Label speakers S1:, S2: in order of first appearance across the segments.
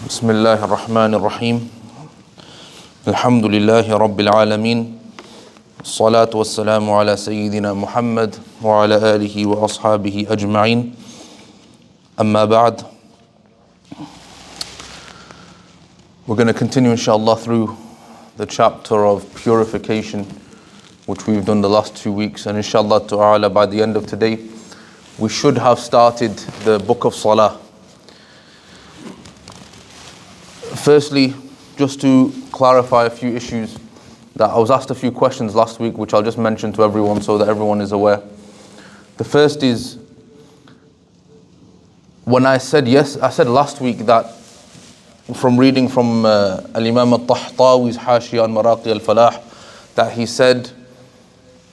S1: بسم الله الرحمن الرحيم الحمد لله رب العالمين الصلاة والسلام على سيدنا محمد وعلى آله وأصحابه أجمعين أما بعد. We're going to continue inshallah through the chapter of purification which we've done the last 2 weeks, and inshallah ta'ala by the end of today we should have started the book of Salah. Firstly, just to clarify a few issues that I was asked a few questions last week, which I'll just mention to everyone so that everyone is aware. The first is, when I said last week that from reading from Al-Imam Al-Tahtawi's Hashiyah on Maraqi Al-Falah, that he said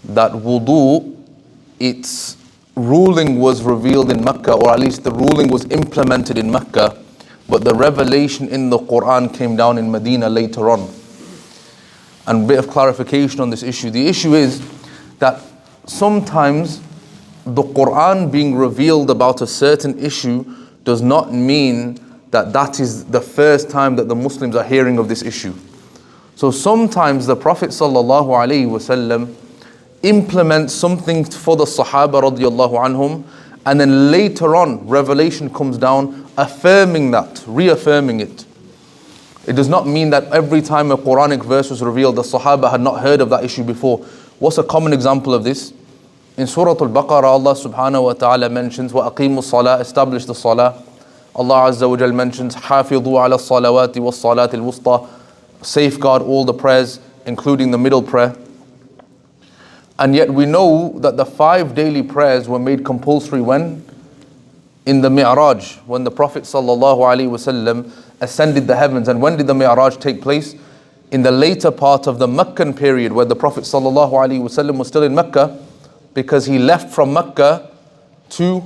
S1: that wudu, its ruling was revealed in Mecca, or at least the ruling was implemented in Mecca, but the revelation in the Quran came down in Medina later on. And a bit of clarification on this issue. The issue is that sometimes the Quran being revealed about a certain issue does not mean that that is the first time that the Muslims are hearing of this issue. So sometimes the Prophet ﷺ implements something for the Sahaba radiallahu anhum, and then later on revelation comes down affirming that, reaffirming it. It does not mean that every time a Quranic verse was revealed, the Sahaba had not heard of that issue before. What's a common example of this? In Surah Al-Baqarah, Allah subhanahu wa ta'ala mentions, وَأَقِيمُوا الصَّلَاةِ, establish the salah. Allah Azza wa Jal mentions, حَافِظُوا عَلَى الصَّلَوَاتِ وَالصَّلَاةِ الْوُسْطَى, safeguard all the prayers, including the middle prayer. And yet we know that the 5 daily prayers were made compulsory when? In the Mi'raj, when the Prophet ﷺ ascended the heavens. And when did the Mi'raj take place? In the later part of the Meccan period, where the Prophet ﷺ was still in Mecca, because he left from Mecca to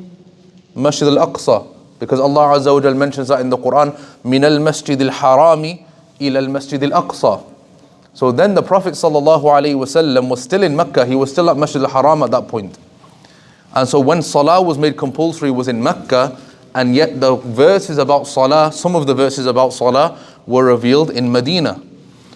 S1: Masjid al-Aqsa. Because Allah Azza wa Jal mentions that in the Quran, مِنَ الْمَسْجِدِ الْحَرَامِ إِلَى الْمَسْجِدِ الْأَقْصَى. So then the Prophet ﷺ was still in Mecca, he was still at Masjid al-Haram at that point. And so when Salah was made compulsory was in Mecca, and yet the verses about Salah, some of the verses about Salah were revealed in Medina.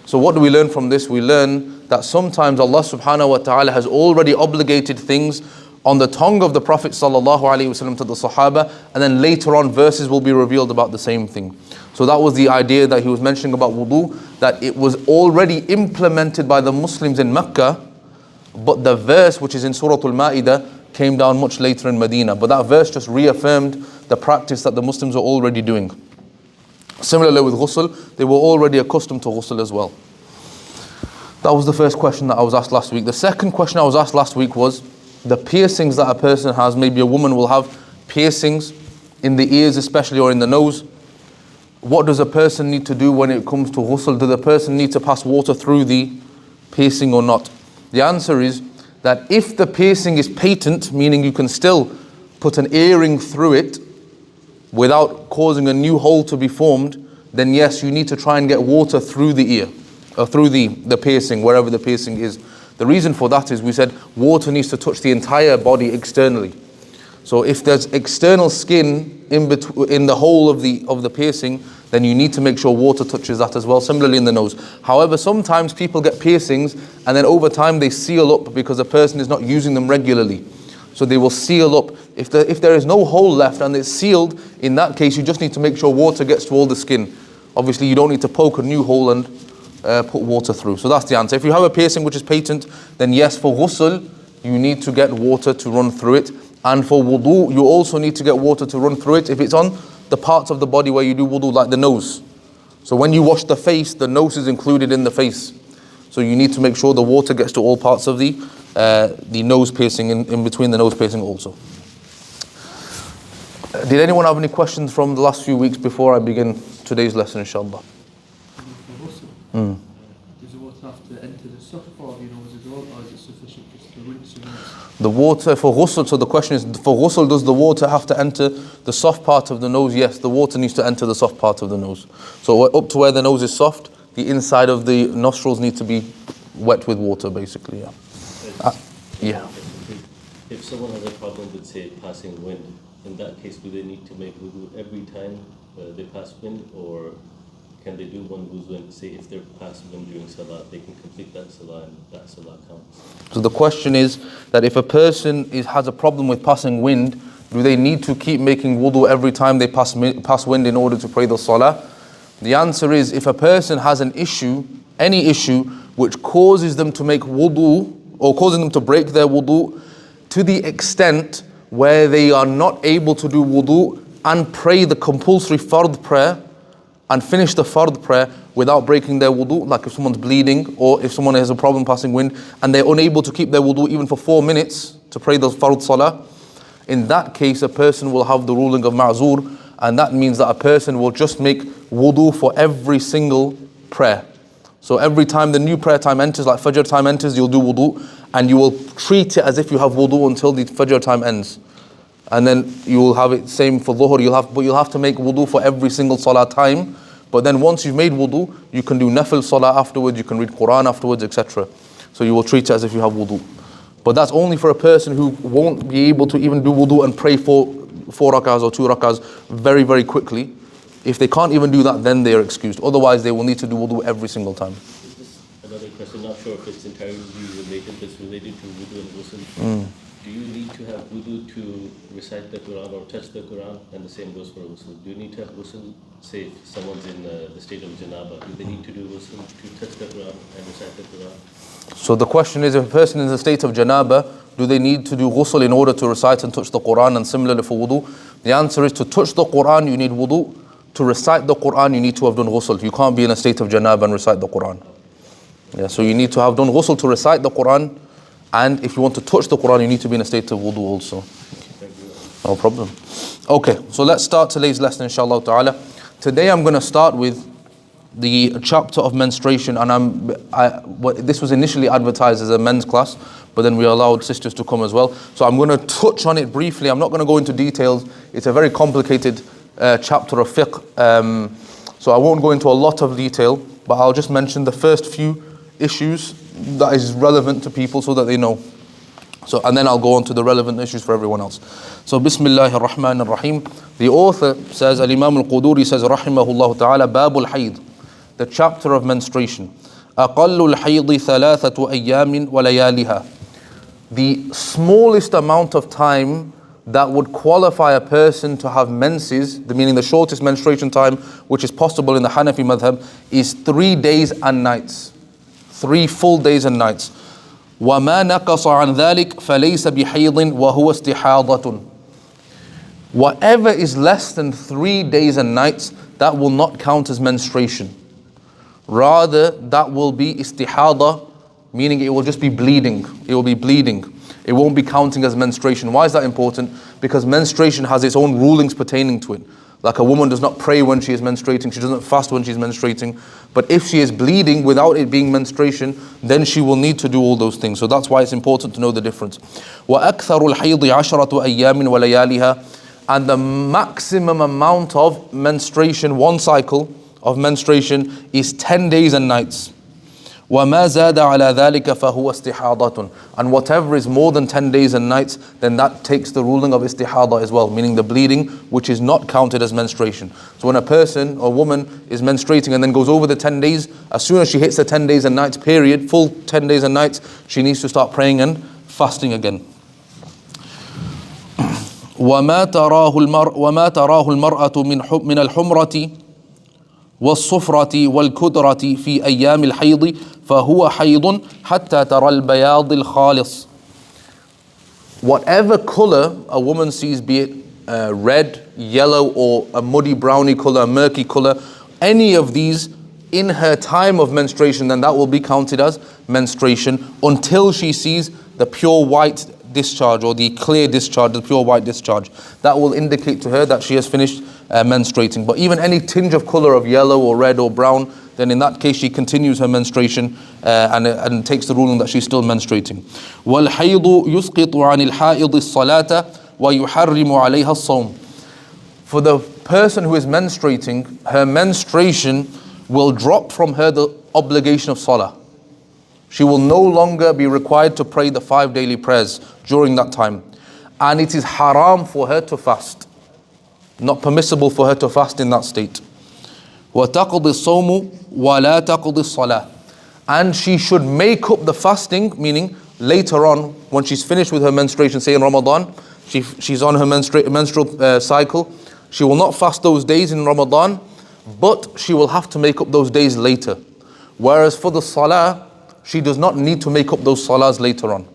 S1: So what do we learn from this? We learn that sometimes Allah subhanahu wa ta'ala has already obligated things on the tongue of the Prophet ﷺ to the Sahaba, and then later on verses will be revealed about the same thing. So that was the idea that he was mentioning about wudu, that it was already implemented by the Muslims in Mecca, but the verse which is in Surah Al-Ma'idah came down much later in Medina. But that verse just reaffirmed the practice that the Muslims were already doing. Similarly with ghusl, they were already accustomed to ghusl as well. That was the first question that I was asked last week. The second question I was asked last week was the piercings that a person has. Maybe a woman will have piercings in the ears especially, or in the nose. What does a person need to do when it comes to ghusl? Does the person need to pass water through the piercing or not? The answer is that if the piercing is patent, meaning you can still put an earring through it without causing a new hole to be formed, then yes, you need to try and get water through the ear, or through the piercing, wherever the piercing is. The reason for that is we said water needs to touch the entire body externally. So if there's external skin in the hole of the piercing, then you need to make sure water touches that as well. Similarly in the nose. However, sometimes people get piercings and then over time they seal up because a person is not using them regularly. So they will seal up. If there is no hole left and it's sealed, in that case you just need to make sure water gets to all the skin. Obviously you don't need to poke a new hole and put water through. So that's the answer. If you have a piercing which is patent, then yes, for ghusl you need to get water to run through it. And for wudu, you also need to get water to run through it if it's on the parts of the body where you do wudu, like the nose. So when you wash the face, the nose is included in the face. So you need to make sure the water gets to all parts of the nose piercing, in between the nose piercing also. Did anyone have any questions from the last few weeks before I begin today's lesson, inshallah?
S2: Does the water have to enter the soft part of your nose as well, or is it sufficient just to rinse your nose?
S1: The water for ghusl, so the question is, for ghusl, does the water have to enter the soft part of the nose? Yes, the water needs to enter the soft part of the nose. So up to where the nose is soft, the inside of the nostrils need to be wet with water, basically, yeah. Yeah.
S3: If someone has a problem with, say, passing wind, in that case, do they need to make wudu every time they pass wind, or can they do one wuzu and say if they're pass wind during salah, they can complete that salah and that salah counts?
S1: So the question is that if a person has a problem with passing wind, do they need to keep making wudu every time they pass wind in order to pray the salah? The answer is, if a person has an issue, any issue which causes them to make wudu or causing them to break their wudu to the extent where they are not able to do wudu and pray the compulsory fard prayer and finish the fard prayer without breaking their wudu, like if someone's bleeding or if someone has a problem passing wind and they're unable to keep their wudu even for 4 minutes to pray the fard salah, in that case a person will have the ruling of ma'zur, and that means that a person will just make wudu for every single prayer. So every time the new prayer time enters, like Fajr time enters, you'll do wudu, and you will treat it as if you have wudu until the Fajr time ends. And then you will have it same for Dhuhr, but you'll have to make wudu for every single salah time. But then once you've made wudu, you can do nafil salah afterwards, you can read Quran afterwards, etc. So you will treat it as if you have wudu. But that's only for a person who won't be able to even do wudu and pray for 4 rakahs or 2 rakahs very, very quickly. If they can't even do that, then they are excused. Otherwise, they will need to do wudu every single time.
S3: This is another question, not sure if it's entirely related, but it's related to wudu and ghusl. Do you need to have wudu to recite the Quran or touch the Quran? And the same goes for ghusl. Do you need to have ghusl, say if someone's in the state of janaba, do they need to do ghusl to touch the Quran and recite the Quran?
S1: So the question is, if a person is in the state of janaba, do they need to do ghusl in order to recite and touch the Quran, and similarly for wudu? The answer is, to touch the Quran you need wudu. To recite the Quran you need to have done ghusl. You can't be in a state of janaba and recite the Quran. Yeah, so you need to have done ghusl to recite the Quran, and if you want to touch the Quran you need to be in a state of wudu also. No problem. Okay, so let's start today's lesson inshallah ta'ala. Today I'm going to start with the chapter of menstruation, and this was initially advertised as a men's class, but then we allowed sisters to come as well. So I'm going to touch on it briefly. I'm not going to go into details. It's a very complicated chapter of fiqh, so I won't go into a lot of detail, but I'll just mention the first few issues that is relevant to people so that they know. So, and then I'll go on to the relevant issues for everyone else. So, Bismillahir Rahmanir Rahim. The author says, Al-Imam Al-Quduri says, Rahimahullah Ta'ala, Babul Hayd, the chapter of menstruation. أقل الحيض ثلاثة أيام ولياليها. The smallest amount of time that would qualify a person to have menses, meaning the shortest menstruation time, which is possible in the Hanafi madhab, is 3 days and nights. 3 full days and nights. وَمَا نَقَصَ عَنْ ذَلِكَ فَلَيْسَ بِحَيْضٍ وَهُوَ اسْتِحَاضَةٌ. Whatever is less than 3 days and nights, that will not count as menstruation. Rather, that will be istihada, meaning it will just be bleeding. It will be bleeding. It won't be counting as menstruation. Why is that important? Because menstruation has its own rulings pertaining to it. Like a woman does not pray when she is menstruating, she doesn't fast when she's menstruating. But if she is bleeding without it being menstruation, then she will need to do all those things. So that's why it's important to know the difference. وَأَكْثَرُ الْحَيْضِ عَشْرَةُ أَيَّامٍ وَلَيَالِهَا. And the maximum amount of menstruation, one cycle of menstruation, is 10 days and nights. وَمَا زَادَ عَلَى ذَلِكَ فَهُوَ اسْتِحَاضَةٌ. And whatever is more than 10 days and nights, then that takes the ruling of istihada as well, meaning the bleeding, which is not counted as menstruation. So when a person or woman is menstruating and then goes over the 10 days, as soon as she hits the 10 days and nights period, full 10 days and nights, she needs to start praying and fasting again. وَمَا تَرَاهُ الْمَرْأَةُ مِنَ الْحُمْرَةِ والصفرة والكدرة في أيام الحيض فهو حيض حتى ترى البياض الخالص. Whatever color a woman sees, be it red, yellow, or a muddy browny color, a murky color, any of these in her time of menstruation, then that will be counted as menstruation until she sees the pure white discharge or the clear discharge, the pure white discharge. That will indicate to her that she has finished menstruating. But even any tinge of color of yellow or red or brown, then in that case she continues her menstruation and takes the ruling that she's still menstruating. وَالْحَيْضُ يُسْقِطُ عَنِ الْحَائِضِ الصَّلَاةَ وَيُحَرِّمُ عَلَيْهَا الصَّوْمُ. For the person who is menstruating, her menstruation will drop from her the obligation of salah. She will no longer be required to pray the 5 daily prayers during that time. And it is haram for her to fast. Not permissible for her to fast in that state. وَتَقْضِ الصَّوْمُ وَلَا تَقْضِ الصَّلَاةِ. And she should make up the fasting, meaning later on, when she's finished with her menstruation, say in Ramadan, she's on her menstrual cycle, she will not fast those days in Ramadan, but she will have to make up those days later. Whereas for the salah, she does not need to make up those salahs later on.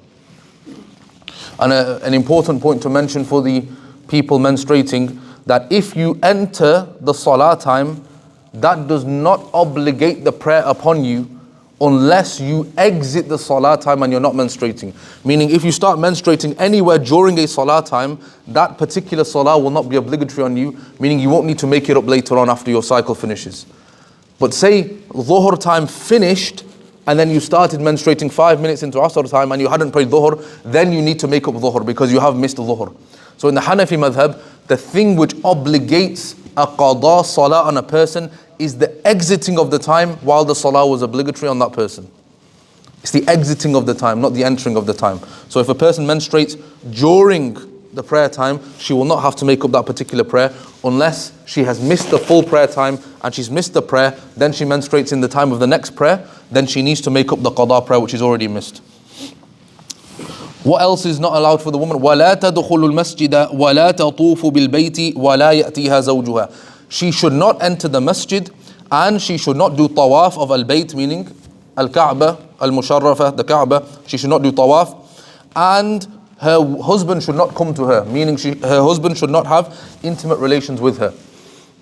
S1: And an important point to mention for the people menstruating, that if you enter the salah time, that does not obligate the prayer upon you unless you exit the salah time and you're not menstruating. Meaning if you start menstruating anywhere during a salah time, that particular salah will not be obligatory on you, meaning you won't need to make it up later on after your cycle finishes. But say dhuhr time finished and then you started menstruating 5 minutes into asr time and you hadn't prayed dhuhr, then you need to make up dhuhr because you have missed dhuhr. So in the Hanafi madhab, the thing which obligates a qada salah on a person is the exiting of the time while the salah was obligatory on that person. It's the exiting of the time, not the entering of the time. So if a person menstruates during the prayer time, she will not have to make up that particular prayer unless she has missed the full prayer time and she's missed the prayer, then she menstruates in the time of the next prayer, then she needs to make up the qada prayer which is already missed. What else is not allowed for the woman? وَلَا تَدْخُلُ الْمَسْجِدَ وَلَا تَطُوفُ بِالْبَيْتِ وَلَا يَأْتِيهَا زَوْجُهَا. She should not enter the masjid and she should not do tawaf of al-bayt, meaning al-Kaaba, al-Musharrafa, the Kaaba. She should not do tawaf. And her husband should not come to her, meaning her husband should not have intimate relations with her.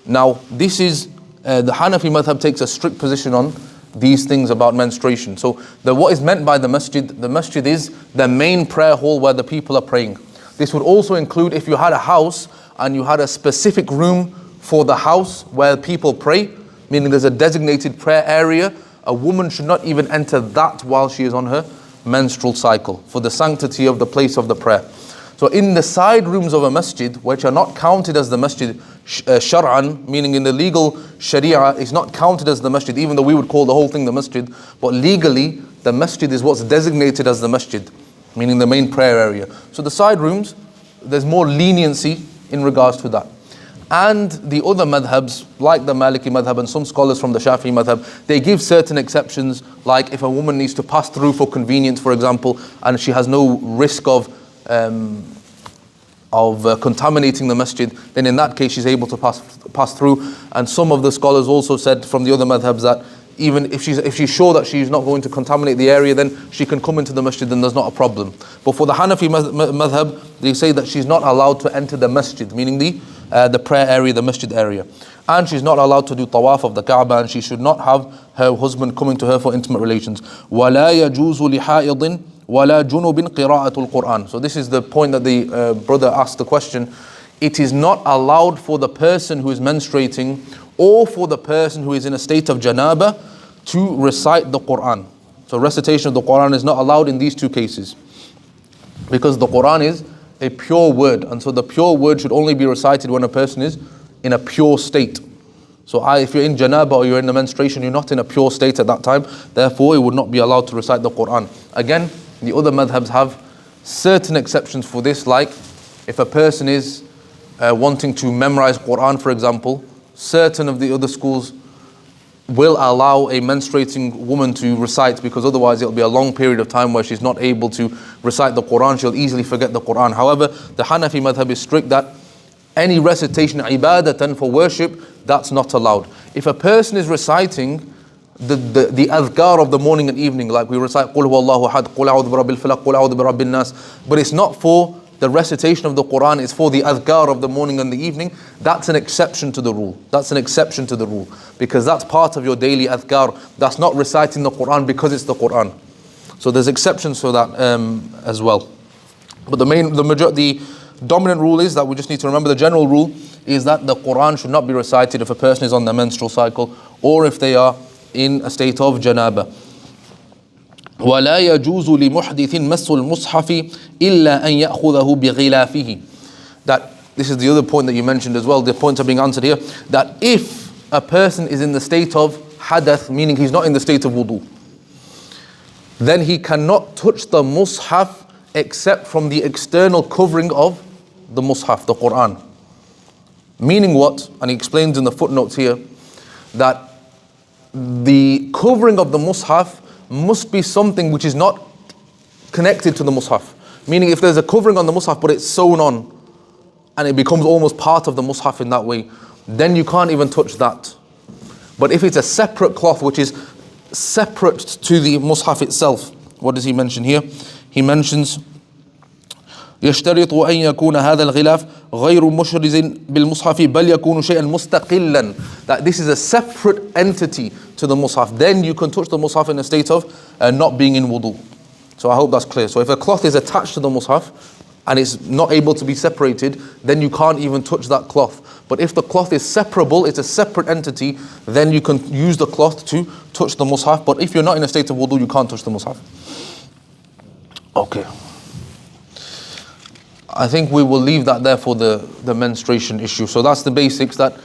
S1: Now, this is, the Hanafi madhab takes a strict position on these things about menstruation. So what is meant by the masjid is the main prayer hall where the people are praying. This would also include if you had a house and you had a specific room for the house where people pray, meaning there's a designated prayer area, a woman should not even enter that while she is on her menstrual cycle for the sanctity of the place of the prayer. So in the side rooms of a masjid, which are not counted as the masjid shar'an, meaning in the legal sharia, it's not counted as the masjid, even though we would call the whole thing the masjid, but legally the masjid is what's designated as the masjid, meaning the main prayer area. So the side rooms, there's more leniency in regards to that. And the other madhabs, like the Maliki madhab and some scholars from the Shafi'i madhab, they give certain exceptions, like if a woman needs to pass through for convenience, for example, and she has no risk of contaminating the masjid, then in that case she's able to pass through. And some of the scholars also said from the other madhabs that even if she's sure that she's not going to contaminate the area, then she can come into the masjid and there's not a problem. But for the Hanafi madhab, they say that she's not allowed to enter the masjid, meaning the prayer area, the masjid area. And she's not allowed to do tawaf of the Kaaba, and she should not have her husband coming to her for intimate relations. وَلَا يَجُوزُ لِحَائِضٍ وَلَا جُنُبٍ قِرَاءَةُ الْقُرْآنِ. So this is the point that the brother asked the question. It is not allowed for the person who is menstruating or for the person who is in a state of janaba to recite the Qur'an. So recitation of the Qur'an is not allowed in these two cases, because the Qur'an is a pure word, and so the pure word should only be recited when a person is in a pure state. So if you're in janaba or you're in the menstruation, you're not in a pure state at that time, therefore you would not be allowed to recite the Qur'an. Again, the other madhabs have certain exceptions for this, like if a person is wanting to memorize Qur'an, for example, certain of the other schools will allow a menstruating woman to recite, because otherwise it'll be a long period of time where she's not able to recite the Qur'an, she'll easily forget the Qur'an. However, the Hanafi madhab is strict that any recitation ibadatan for worship, that's not allowed. If a person is reciting the adhkar of the morning and evening, like we recite Qul huwallahu ahad, Qul a'udhu birabbil falaq, Qul a'udhu birabbin nas, but it's not for the recitation of the Qur'an, it's for the adhkar of the morning and the evening, that's an exception to the rule. That's an exception to the rule, because that's part of your daily adhkar. That's not reciting the Qur'an because it's the Qur'an. So there's exceptions for that as well. But the dominant rule is that we just need to remember, the general rule is that the Qur'an should not be recited if a person is on their menstrual cycle or if they are in a state of janaba. وَلَا يَجُوزُ لِمُحْدِثٍ مَسُّ الْمُصْحَفِ إِلَّا أَنْ يَأْخُذَهُ بِغِلَافِهِ. That this is the other point that you mentioned as well, the points are being answered here, that if a person is in the state of hadath, meaning he's not in the state of wudu, then he cannot touch the mushaf except from the external covering of the mushaf, the Qur'an. Meaning what? And he explains in the footnotes here that the covering of the mushaf must be something which is not connected to the mushaf. Meaning if there's a covering on the mushaf but it's sewn on and it becomes almost part of the mushaf in that way, then you can't even touch that. But if it's a separate cloth which is separate to the mushaf itself, what does he mention here? He mentions يشترط أن يكون هذا الغلاف غير مشرز بالمصحف بل يكون شيئا مستقلا, that this is a separate entity to the mushaf. Then you can touch the mushaf in a state of not being in wudu. So I hope that's clear. So if a cloth is attached to the mushaf and it's not able to be separated, then you can't even touch that cloth. But if the cloth is separable, it's a separate entity, then you can use the cloth to touch the mushaf. But if you're not in a state of wudu, you can't touch the mushaf. Okay. I think we will leave that there for the menstruation issue. So that's the basics, that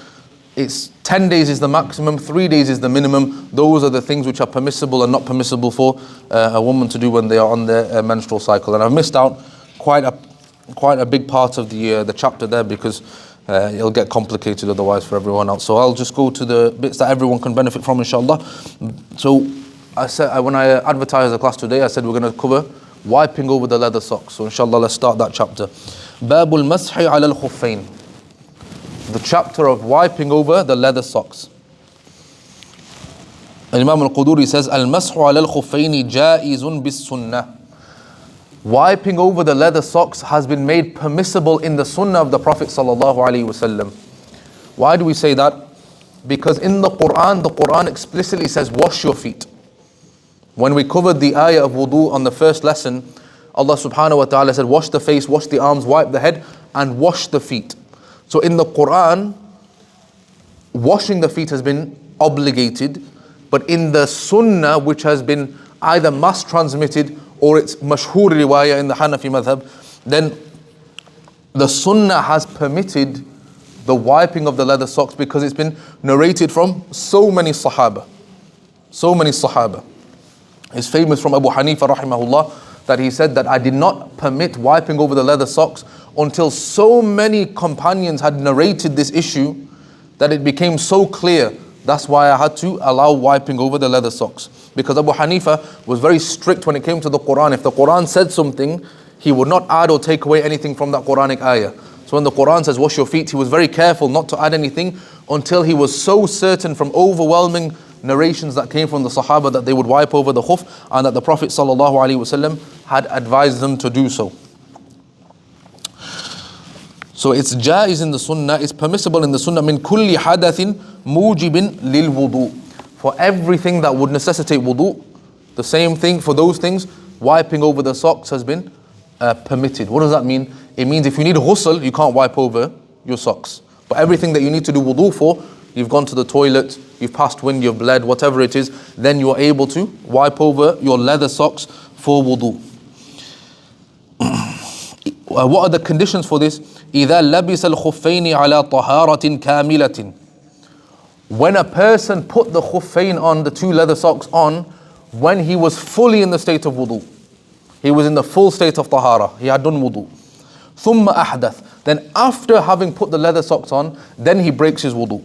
S1: it's 10 days is the maximum, 3 days is the minimum. Those are the things which are permissible and not permissible for a woman to do when they are on their menstrual cycle. And I've missed out quite a big part of the chapter there because it'll get complicated otherwise for everyone else. So I'll just go to the bits that everyone can benefit from, inshallah. So I said, when I advertised the class today, I said we're going to cover wiping over the leather socks. So inshallah, let's start that chapter. Babul Mashi ala al-Khuffayn. The chapter of wiping over the leather socks. Imam al-Quduri says, Al-Mashu ala al-Khuffayn jaizun bis-sunnah. Wiping over the leather socks has been made permissible in the sunnah of the Prophet sallallahu alaihi wasallam. Why do we say that? Because in the Quran explicitly says, wash your feet. When we covered the ayah of wudu on the first lesson, Allah subhanahu wa ta'ala said, wash the face, wash the arms, wipe the head, and wash the feet. So in the Quran, washing the feet has been obligated, but in the sunnah, which has been either mass transmitted or it's mashhur riwayah in the Hanafi madhab, then the sunnah has permitted the wiping of the leather socks because it's been narrated from so many sahaba. So many sahaba. It's famous from Abu Hanifa rahimahullah that he said that I did not permit wiping over the leather socks until so many companions had narrated this issue that it became so clear. That's why I had to allow wiping over the leather socks. Because Abu Hanifa was very strict when it came to the Quran. If the Quran said something, he would not add or take away anything from that Quranic ayah. So when the Quran says wash your feet, he was very careful not to add anything until he was so certain from overwhelming narrations that came from the Sahaba that they would wipe over the khuf and that the Prophet ﷺ had advised them to do so. So it's jaiz in the sunnah, it's permissible in the sunnah, min kulli hadathin mujibin lil wudu. For everything that would necessitate wudu, the same thing for those things, wiping over the socks has been permitted. What does that mean? It means if you need ghusl, you can't wipe over your socks. But everything that you need to do wudu for, you've gone to the toilet, you've passed wind, you've bled, whatever it is, then you are able to wipe over your leather socks for wudu. What are the conditions for this? إِذَا لَبِسَ الْخُفَّيْنِ عَلَى طَهَارَةٍ كَامِلَةٍ. When a person put the khuffayn on, the two leather socks on, when he was fully in the state of wudu. He was in the full state of tahara. He had done wudu. ثُمَّ أَحْدَث. Then after having put the leather socks on, then he breaks his wudu.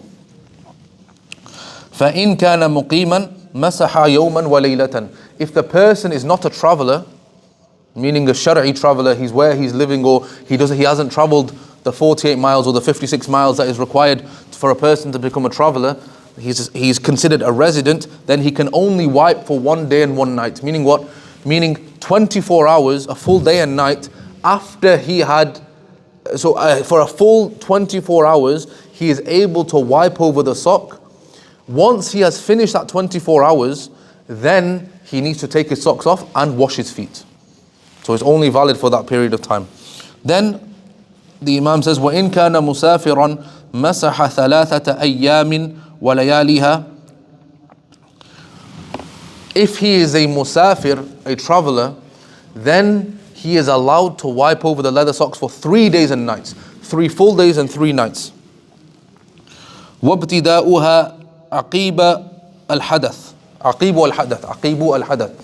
S1: فَإِن كَانَ مُقِيمًا مَسَحَ يَوْمًا وَلَيْلَةً. If the person is not a traveler, meaning a Shar'i traveler, he's where he's living, or he hasn't traveled the 48 miles or the 56 miles that is required for a person to become a traveler, he's considered a resident, then he can only wipe for 1 day and 1 night. Meaning what? Meaning 24 hours, a full day and night, after he had, for a full 24 hours, he is able to wipe over the sock. Once he has finished that 24 hours, then he needs to take his socks off and wash his feet. So it's only valid for that period of time. Then the Imam says, وَإِن كَانَ مُسَافِرًا مَسَحَ ثَلَاثَةَ أَيَّامٍ وَلَيَالِهَا. If he is a musafir, a traveler, then he is allowed to wipe over the leather socks for 3 days and nights. 3 full days and 3 nights. وَابْتِدَاؤُهَا عَقِيبَ الْحَدَثِ. عَقِيبُ الْحَدَثِ.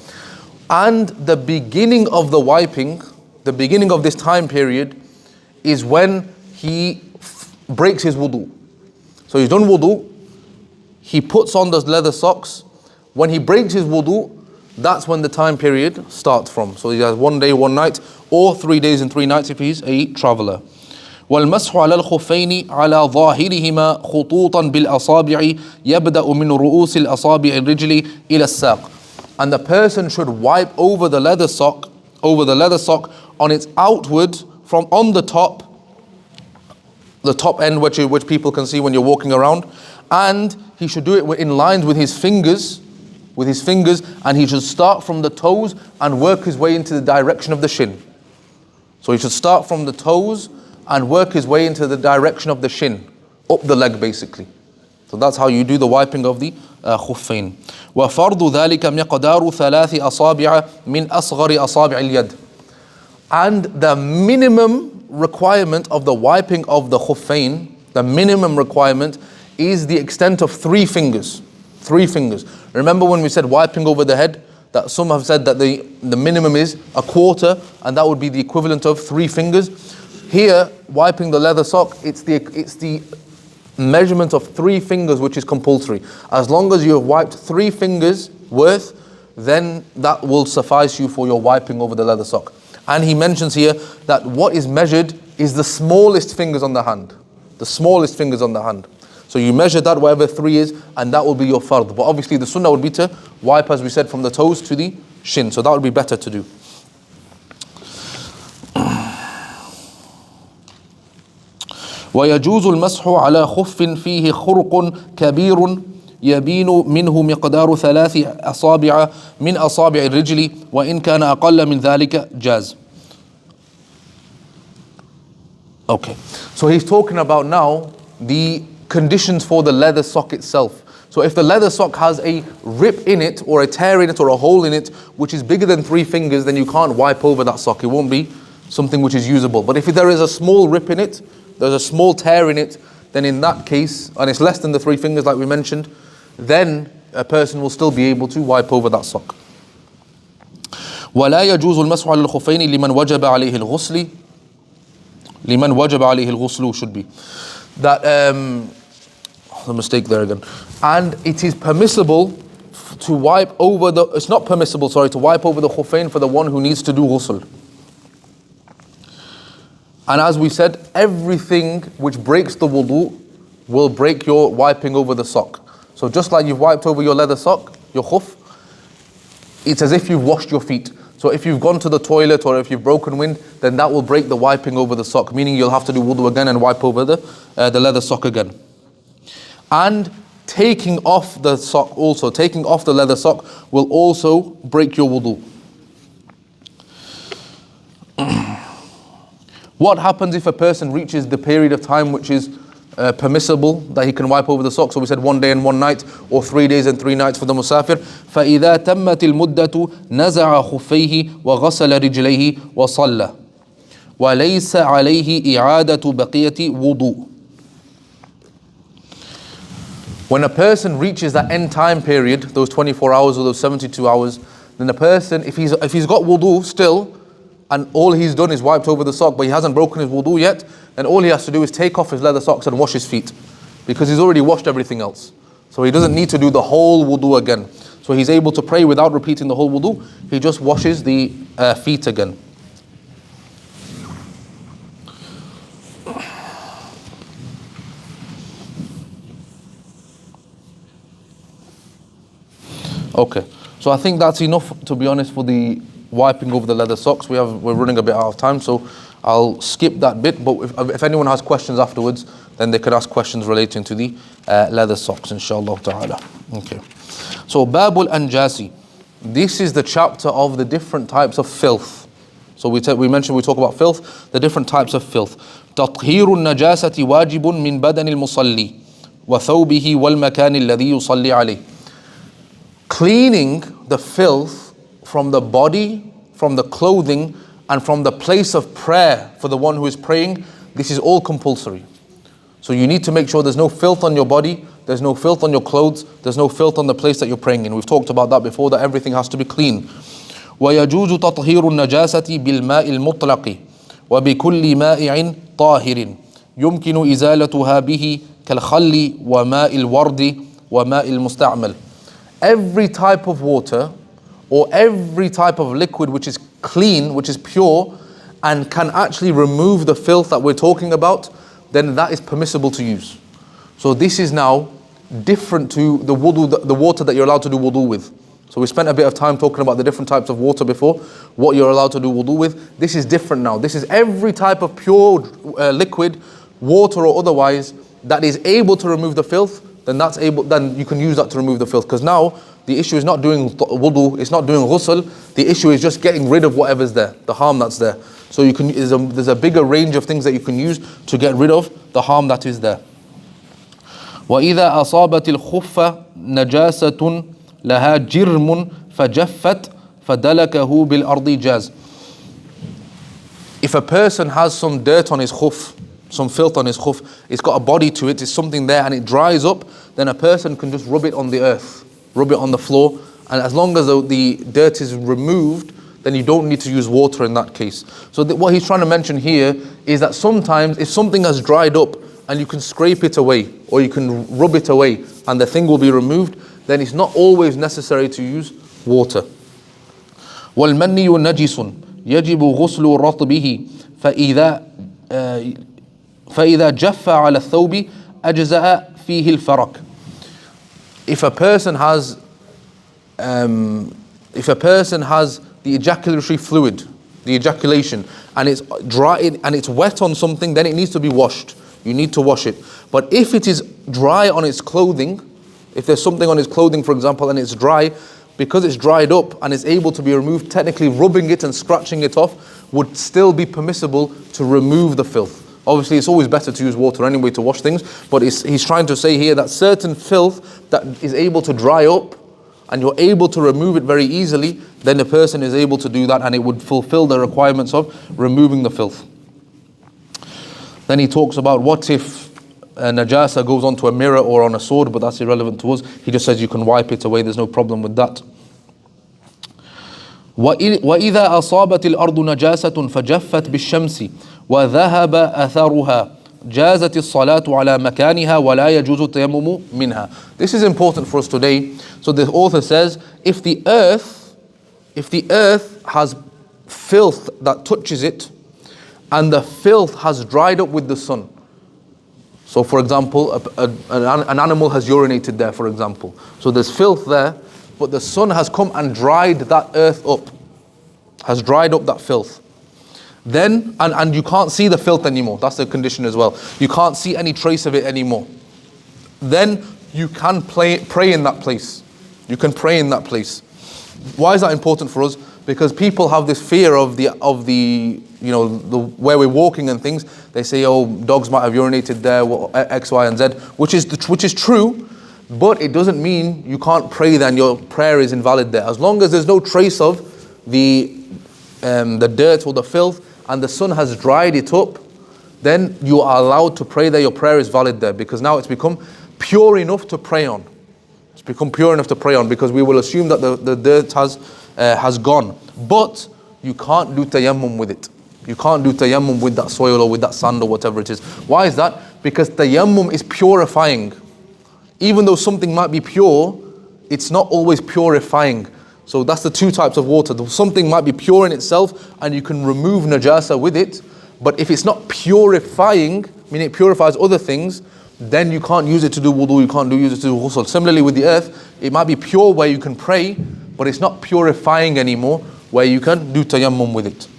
S1: And the beginning of the wiping, the beginning of this time period, is when he breaks his wudu. So he's done wudu, he puts on those leather socks. When he breaks his wudu, that's when the time period starts from. So he has 1 day, 1 night, or 3 days and 3 nights if he's a traveler. والمسح على الخفين على ظاهرهما خطوطا بالأصابع يبدأ من رؤوس الأصابع الرجل إلى الساق. And the person should wipe over the leather sock on its outward from on the top end which people can see when you're walking around, and he should do it in lines with his fingers, and he should start from the toes and work his way into the direction of the shin. So he should start from the toes and work his way into the direction of the shin, up the leg basically. So that's how you do the wiping of the khuffain. وَفَرْضُ ذَلِكَ مِقْدَارُ ثَلَاثِ أَصَابِعَ مِنْ أَصْغَرِ أَصَابِعِ الْيَدِ. And the minimum requirement of the wiping of the khuffain, the minimum requirement is the extent of 3 fingers. 3 fingers. Remember when we said wiping over the head, that some have said that the minimum is a quarter, and that would be the equivalent of 3 fingers. Here, wiping the leather sock, it's the measurement of 3 fingers which is compulsory. As long as you have wiped 3 fingers worth, then that will suffice you for your wiping over the leather sock. And he mentions here that what is measured is the smallest fingers on the hand. The smallest fingers on the hand. So you measure that wherever 3 is, and that will be your fard. But obviously the sunnah would be to wipe, as we said, from the toes to the shin. So that would be better to do. ويجوز المسح على خف فيه خرق كبير يبين منه مقدار 3 أصابع من أصابع الرجل وإن كان أقل من ذلك جاز. Okay, so he's talking about now the conditions for the leather sock itself. So if the leather sock has a rip in it, or a tear in it, or a hole in it, which is bigger than 3 fingers, then you can't wipe over that sock. It won't be something which is usable. But if there is a small rip in it, there's a small tear in it, then in that case, and it's less than the 3 fingers like we mentioned, then a person will still be able to wipe over that sock. ولا يجوز المسح على الخفين لمن وجب عليه الغسل. لمن وجب عليه الغسل should be. That, the mistake there again. And it is permissible to wipe over it's not permissible, to wipe over the khuffain for the one who needs to do ghusl. And as we said, everything which breaks the wudu will break your wiping over the sock. So just like you've wiped over your leather sock, your khuf, it's as if you've washed your feet. So if you've gone to the toilet or if you've broken wind, then that will break the wiping over the sock, meaning you'll have to do wudu again and wipe over the leather sock again. And taking off the sock also, taking off the leather sock will also break your wudu. What happens if a person reaches the period of time which is permissible that he can wipe over the sock? So we said 1 day and 1 night, or 3 days and 3 nights for the musafir. فَإِذَا تَمَّتِ الْمُدَّةُ نَزَعَ خُفَّيْهِ وَغَسَلَ رِجْلَيْهِ وَصَلَّى وَلَيْسَ عَلَيْهِ إِعَادَةُ بَقِيَةِ وُضُوء. When a person reaches that end time period, those 24 hours or those 72 hours, then the person, if he's got wudu still, and all he's done is wiped over the sock, but he hasn't broken his wudu yet, then all he has to do is take off his leather socks and wash his feet, because he's already washed everything else. So he doesn't need to do the whole wudu again. So he's able to pray without repeating the whole wudu. He just washes the feet again. Okay, so I think that's enough, to be honest, for the wiping over the leather socks. We're running a bit out of time, so I'll skip that bit. But if anyone has questions afterwards, then they could ask questions relating to the leather socks, inshallah ta'ala. Okay, so Babul Anjasi. This is the chapter of the different types of filth. So we mentioned, we talk about filth, the different types of filth. تطهير النجاسة واجب من بدن المصلي وثوبه والمكان الذي يصلي عليه. Cleaning the filth from the body, from the clothing, and from the place of prayer for the one who is praying, this is all compulsory. So you need to make sure there's no filth on your body, there's no filth on your clothes, there's no filth on the place that you're praying in. We've talked about that before, that everything has to be clean. وَيَجُوزُ تَطْهِيرُ النَّجَاسَةِ بِالْمَاءِ الْمُطْلَقِ وَبِكُلِّ مَائِعٍ طَاهِرٍ يمكن إزالتها به كالخل وماء الورد وماء المستعمل. Every type of water or every type of liquid which is clean, which is pure, and can actually remove the filth that we're talking about, then that is permissible to use. So this is now different to the wudu, the water that you're allowed to do wudu with. So we spent a bit of time talking about the different types of water before, what you're allowed to do wudu with. This is different now. This is every type of pure liquid, water or otherwise, that is able to remove the filth, then you can use that to remove the filth. Because now the issue is not doing wudu, it's not doing ghusl, the issue is just getting rid of whatever's there, the harm that's there. So there's a bigger range of things that you can use to get rid of the harm that is there. وَإِذَا أَصَابَتِ الْخُفَّ نَجَاسَةٌ لَهَا جِرْمٌ فَجَفَّتْ فَدَلَكَهُ بِالْأَرْضِ جَازٍ. If a person has some dirt on his khuf, some filth on his khuf, it's got a body to it, it's something there and it dries up, then a person can just rub it on the earth, rub it on the floor, and as long as the dirt is removed, then you don't need to use water in that case. So what he's trying to mention here is that sometimes if something has dried up and you can scrape it away or you can rub it away and the thing will be removed, then it's not always necessary to use water. وَالْمَنِّيُ نَجِسٌ يَجِبُ غُسْلُ رَطْبِهِ فإذا جف على الثوب أجزأ فيه الفرق. If a person has the ejaculatory fluid, the ejaculation, and it's dry and it's wet on something, then it needs to be washed. You need to wash it. But if it is dry on its clothing, if there's something on its clothing, for example, and it's dry, because it's dried up and is able to be removed, technically rubbing it and scratching it off would still be permissible to remove the filth. Obviously, it's always better to use water anyway to wash things, but he's trying to say here that certain filth that is able to dry up and you're able to remove it very easily, then the person is able to do that and it would fulfill the requirements of removing the filth. Then he talks about what if a najasa goes onto a mirror or on a sword, but that's irrelevant to us. He just says you can wipe it away, there's no problem with that. وَإِذَا أَصَابَتِ الْأَرْضُ نَجَاسَةٌ فَجَفَّتْ بِالشَّمْسِ وَذَهَبَ أَثَرُهَا جازت الصلاة على مكانها ولا يجوز التيمم منها. This is important for us today. So the author says, if the earth has filth that touches it, and the filth has dried up with the sun. So for example, an animal has urinated there, for example. So there's filth there, but the sun has come and dried that earth up, has dried up that filth. Then, and you can't see the filth anymore. That's the condition as well. You can't see any trace of it anymore. Then you can pray in that place. You can pray in that place. Why is that important for us? Because people have this fear of the where we're walking and things. They say, oh, dogs might have urinated there, X, Y, and Z, which is true, but it doesn't mean you can't pray there and your prayer is invalid there. As long as there's no trace of the dirt or the filth, and the sun has dried it up, then you are allowed to pray there. Your prayer is valid there because now it's become pure enough to pray on. It's become pure enough to pray on because we will assume that the dirt has gone. But you can't do tayammum with it. You can't do tayammum with that soil or with that sand or whatever it is. Why is that? Because tayammum is purifying. Even though something might be pure, it's not always purifying. So that's the two types of water. Something might be pure in itself and you can remove najasa with it, but if it's not purifying, meaning it purifies other things, then you can't use it to do wudu, you can't use it to do ghusl. Similarly with the earth, it might be pure where you can pray, but it's not purifying anymore where you can do tayammum with it.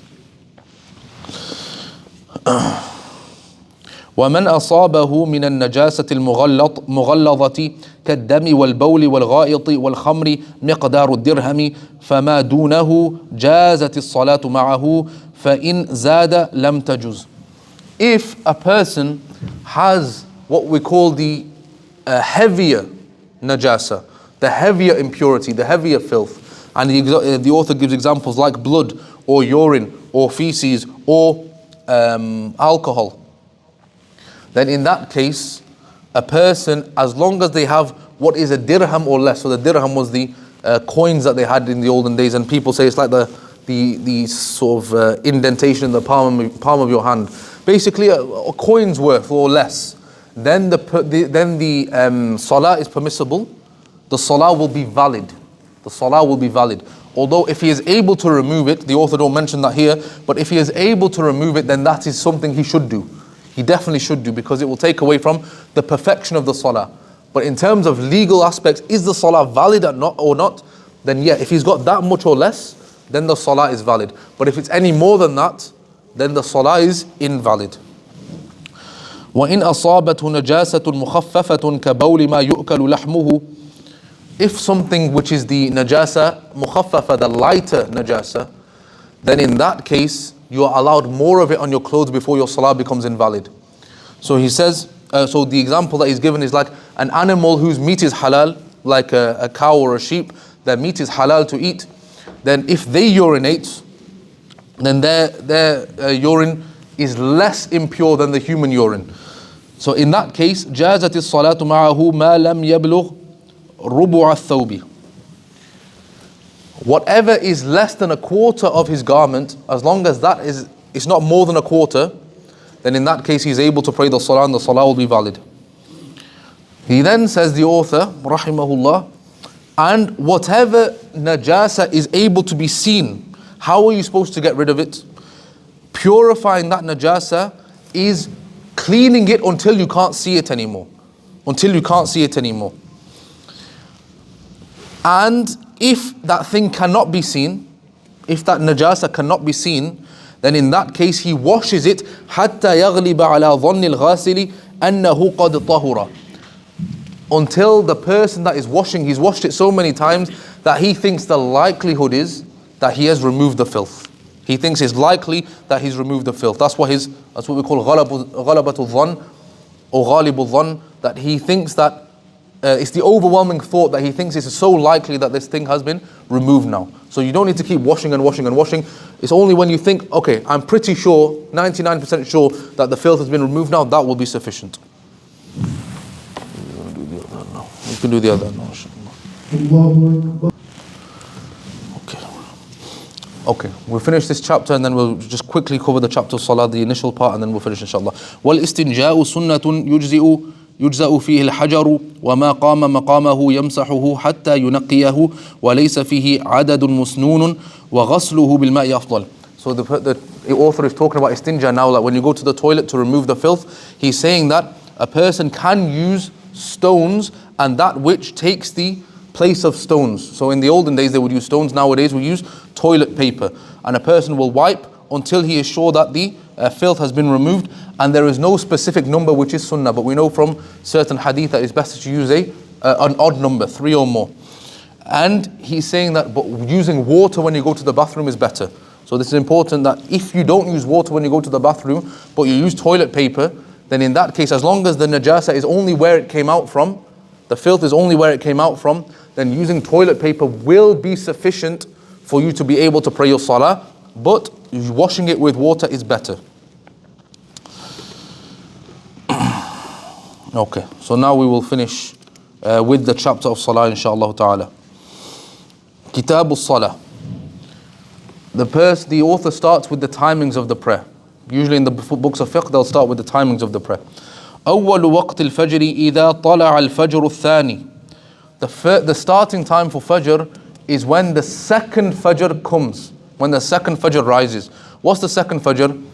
S1: ومن أصابه من النجاسة المغلظة كالدم والبول والغائط والخمر مقدار الدرهم فما دونه جازت الصلاة معه فإن زاد لم تجز. If a person has what we call the heavier najasa, the heavier impurity, the heavier filth, and the author gives examples like blood or urine or feces or alcohol, then in that case, a person, as long as they have what is a dirham or less, so the dirham was the coins that they had in the olden days, and people say it's like the sort of indentation in the palm of your hand. basically a coin's worth or less, then the salah is permissible. The salah will be valid. The salah will be valid. Although if he is able to remove it, the author don't mention that here, but if he is able to remove it, then that is something he should do. He definitely should do, because it will take away from the perfection of the salah. But in terms of legal aspects, is the salah valid or not? Then yeah, if he's got that much or less, then the salah is valid. But if it's any more than that, then the salah is invalid. وَإِنْ أَصَابَتْهُ نَجَاسَةٌ مُخَفَّفَةٌ كَبَوْلِ مَا يُؤْكَلُ لَحْمُهُ. If something which is the najasa mukhaffafa, the lighter najasa, then in that case you are allowed more of it on your clothes before your salah becomes invalid. So he says, so the example that he's given is like an animal whose meat is halal, like a cow or a sheep, their meat is halal to eat. Then if they urinate, then their urine is less impure than the human urine. So in that case, جازت الصلاة معه ما لم يبلغ ربع الثوب. Whatever is less than a quarter of his garment, as long as that is not more than a quarter, then in that case he's able to pray the salah and the salah will be valid. He then says, the author, rahimahullah, and whatever najasa is able to be seen, how are you supposed to get rid of it? Purifying that najasa is cleaning it until you can't see it anymore. Until you can't see it anymore. And if that thing cannot be seen, if that najasa cannot be seen, then in that case he washes it حتى يغلب على ظن الغاسل أنه قد طهر. Until the person that is washing, he's washed it so many times that he thinks the likelihood is that he has removed the filth. He thinks it's likely that he's removed the filth. That's what we call غلبة الظن or غالب الظن, that he thinks that it's the overwhelming thought that he thinks it's so likely that this thing has been removed now. So you don't need to keep washing and washing and washing. It's only when you think, okay, I'm pretty sure, 99% sure that the filth has been removed now, that will be sufficient. You can do the other now. Okay, we'll finish this chapter and then we'll just quickly cover the chapter of Salah, the initial part, and then we'll finish inshallah. وَالْإِسْتِنْجَاءُ سُنَّةٌ يجزأ فيه الحجر وما قام مقامه يمسحه حتى ينقيه وليس فيه عدد مسنون وغسله بالماء أفضل. So the author is talking about istinja now, that when you go to the toilet to remove the filth, he's saying that a person can use stones and that which takes the place of stones. So in the olden days they would use stones, nowadays we use toilet paper. And a person will wipe until he is sure that the filth has been removed, and there is no specific number which is sunnah, but we know from certain hadith that it's best to use an odd number, 3 or more. And he's saying that but using water when you go to the bathroom is better. So this is important, that if you don't use water when you go to the bathroom, but you use toilet paper, then in that case, as long as the najasa is only where it came out from, the filth is only where it came out from, then using toilet paper will be sufficient for you to be able to pray your salah, but washing it with water is better. Okay, so now we will finish with the chapter of Salah inshaAllah ta'ala. Kitab al-Salah. The author starts with the timings of the prayer. Usually in the books of fiqh they'll start with the timings of the prayer. أول وقت الفجر إذا طلع الفجر الثاني. The starting time for Fajr is when the second Fajr comes, when the second Fajr rises. What's the second Fajr?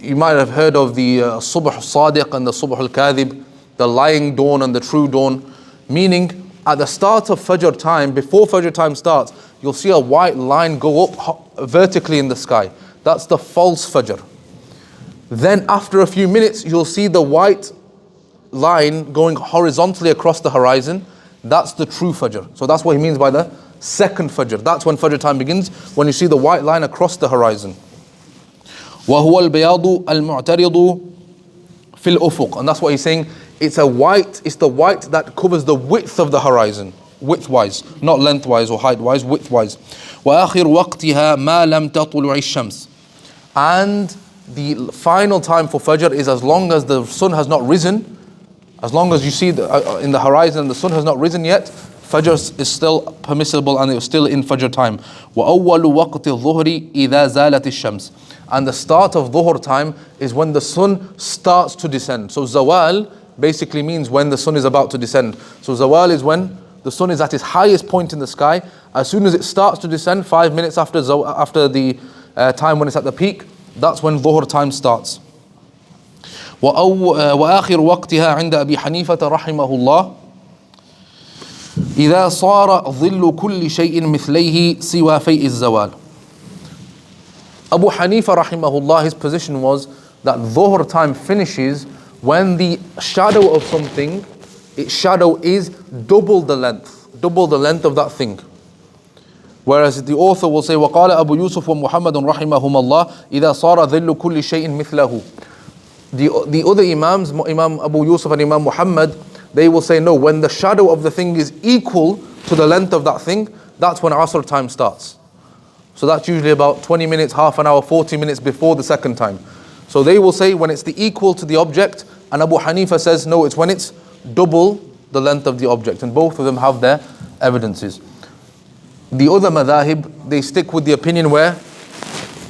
S1: You might have heard of the Subh al-Sadiq and the Subh al-Kadhib, the lying dawn and the true dawn. Meaning, at the start of Fajr time, before Fajr time starts, you'll see a white line go up vertically in the sky. That's the false Fajr. Then after a few minutes, you'll see the white line going horizontally across the horizon. That's the true Fajr. So that's what he means by the second Fajr. That's when Fajr time begins, when you see the white line across the horizon. وَهُوَ الْبَيَاضُ الْمُعْتَرِضُ فِي الْأُفُقِ. And that's what he's saying. It's the white that covers the width of the horizon. Widthwise, not lengthwise or heightwise, widthwise. وَآخِرُ وَقْتِهَا مَا لَمْ تَطُلُعِ الشَّمْسِ. And the final time for Fajr is as long as the sun has not risen. As long as you see in the horizon the sun has not risen yet, Fajr is still permissible and it's still in Fajr time. وَأَوَّلُ وَقْتِ الظُّهْرِ إِذَا زَالَتِ الشَّمْسِ. And the start of dhuhr time is when the sun starts to descend. So zawal basically means when the sun is about to descend. So zawal is when the sun is at its highest point in the sky. As soon as it starts to descend, 5 minutes after the time when it's at the peak, that's when dhuhr time starts. وآخر وقتها عند أبي حنيفة رحمه الله إذا صار ظل كل شيء مثليه سوى فيء الزوال. Abu Hanifa rahimahullah, his position was that dhuhr time finishes when the shadow of something, its shadow is double the length of that thing. Whereas the author will say, وقال أبو يوسف ومحمد رحمهم الله إذا صار ظل كل شيء مثله. The other Imams, Imam Abu Yusuf and Imam Muhammad, they will say no, when the shadow of the thing is equal to the length of that thing, that's when Asr time starts. So that's usually about 20 minutes, half an hour, 40 minutes before the second time. So they will say when it's the equal to the object, and Abu Hanifa says no, it's when it's double the length of the object. And both of them have their evidences. The other madhahib, they stick with the opinion where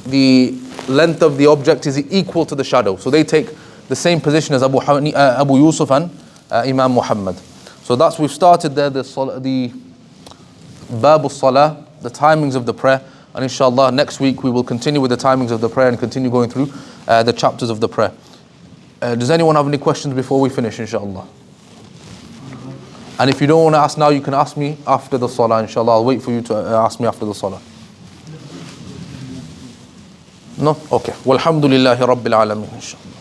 S1: the length of the object is equal to the shadow. So they take the same position as Abu Yusuf and Imam Muhammad. So that's, we've started there the Babu Salah, the timings of the prayer. And inshallah next week we will continue with the timings of the prayer and continue going through the chapters of the prayer. Does anyone have any questions before we finish, inshallah? And if you don't want to ask now, you can ask me after the salah, inshallah. I'll wait for you to ask me after the salah. No? Okay. Walhamdulillahi Rabbil Alameen, inshallah.